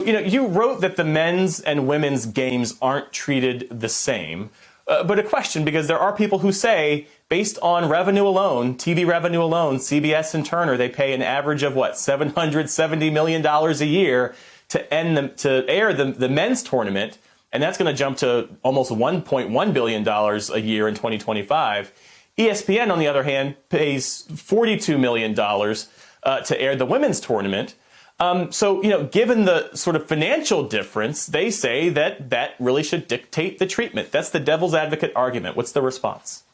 You know, you wrote that the men's and women's games aren't treated the same. But a question, because there are people who say, based on revenue alone, TV revenue alone, CBS and Turner, they pay an average of what, $770 million a year to air the men's tournament. And that's going to jump to almost $1.1 billion a year in 2025. ESPN, on the other hand, pays $42 million to air the women's tournament. So, you know, given the sort of financial difference, they say that that really should dictate the treatment. That's the devil's advocate argument. What's the response?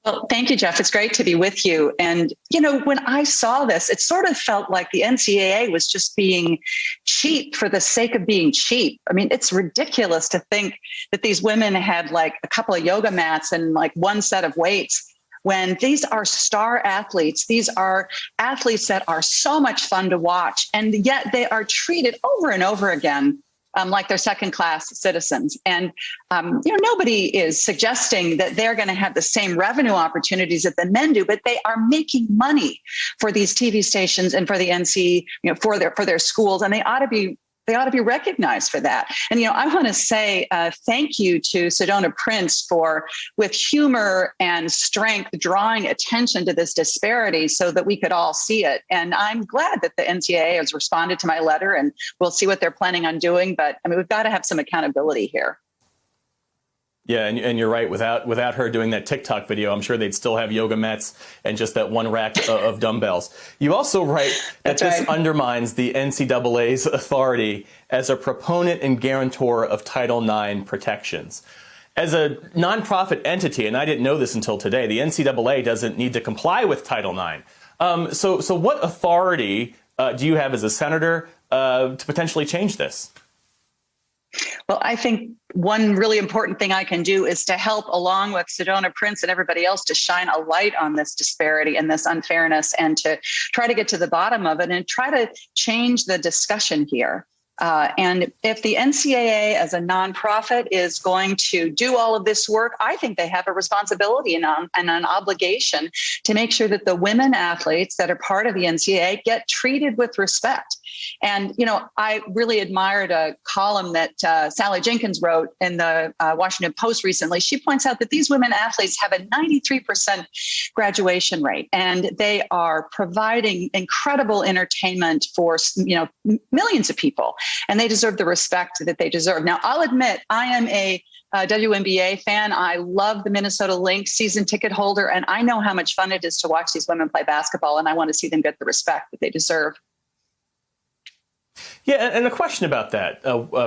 Well, thank you, Jeff. It's great to be with you. And, you know, when I saw this, it sort of felt like the NCAA was just being cheap for the sake of being cheap. I mean, it's ridiculous to think that these women had like a couple of yoga mats and like one set of weights, when these are star athletes. These are athletes that are so much fun to watch, and yet they are treated over and over again like they're second-class citizens. And, you know, nobody is suggesting that they're going to have the same revenue opportunities that the men do, but they are making money for these TV stations and for the NC, you know, for their schools, and they ought to be recognized for that. And, you know, I want to say thank you to Sedona Prince for, with humor and strength, drawing attention to this disparity so that we could all see it. And I'm glad that the NCAA has responded to my letter, and we'll see what they're planning on doing. But I mean, we've got to have some accountability here. Yeah, and you're right. Without her doing that TikTok video, I'm sure they'd still have yoga mats and just that one rack of dumbbells. You also write that this undermines the NCAA's authority as a proponent and guarantor of Title IX protections. As a nonprofit entity, and I didn't know this until today, the NCAA doesn't need to comply with Title IX. So what authority do you have as a senator to potentially change this? Well, I think one really important thing I can do is to help, along with Sedona Prince and everybody else, to shine a light on this disparity and this unfairness, and to try to get to the bottom of it and try to change the discussion here. And if the NCAA as a nonprofit is going to do all of this work, I think they have a responsibility and an obligation to make sure that the women athletes that are part of the NCAA get treated with respect. And, you know, I really admired a column that Sally Jenkins wrote in the Washington Post recently. She points out that these women athletes have a 93% graduation rate, and they are providing incredible entertainment for, you know, millions of people, and they deserve the respect that they deserve. Now, I'll admit, I am a WNBA fan. I love the Minnesota Lynx, season ticket holder, and I know how much fun it is to watch these women play basketball, and I want to see them get the respect that they deserve. Yeah, and a question about that,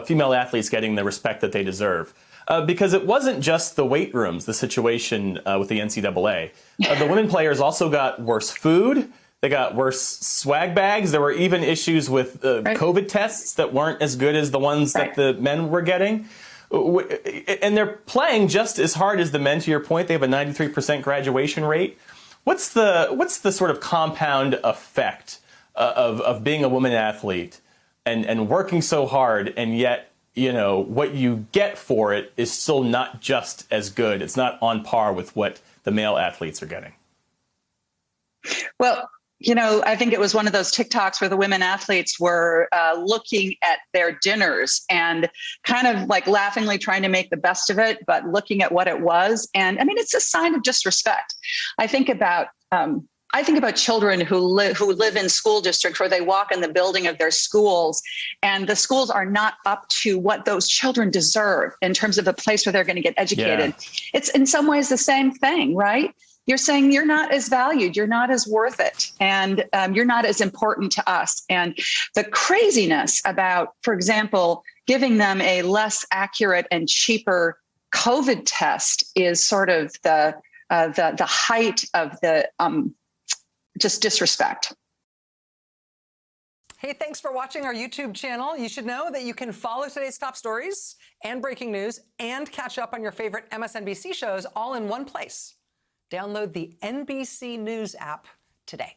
female athletes getting the respect that they deserve. Because it wasn't just the weight rooms, the situation with the NCAA. The women players also got worse food. They got worse swag bags. There were even issues with COVID tests that weren't as good as the ones that the men were getting. And they're playing just as hard as the men, to your point. They have a 93% graduation rate. What's the sort of compound effect of being a woman athlete and working so hard, and yet, you know, what you get for it is still not just as good? It's not on par with what the male athletes are getting. Well, you know, I think it was one of those TikToks where the women athletes were looking at their dinners and kind of like laughingly trying to make the best of it, but looking at what it was. And I mean, it's a sign of disrespect. I think about children who live in school districts where they walk in the building of their schools, and the schools are not up to what those children deserve in terms of a place where they're going to get educated. Yeah. It's in some ways the same thing, right? You're saying you're not as valued, you're not as worth it, and you're not as important to us. And the craziness about, for example, giving them a less accurate and cheaper COVID test is sort of the height of the just disrespect. Hey, thanks for watching our YouTube channel. You should know that you can follow today's top stories and breaking news and catch up on your favorite MSNBC shows all in one place. Download the NBC News app today.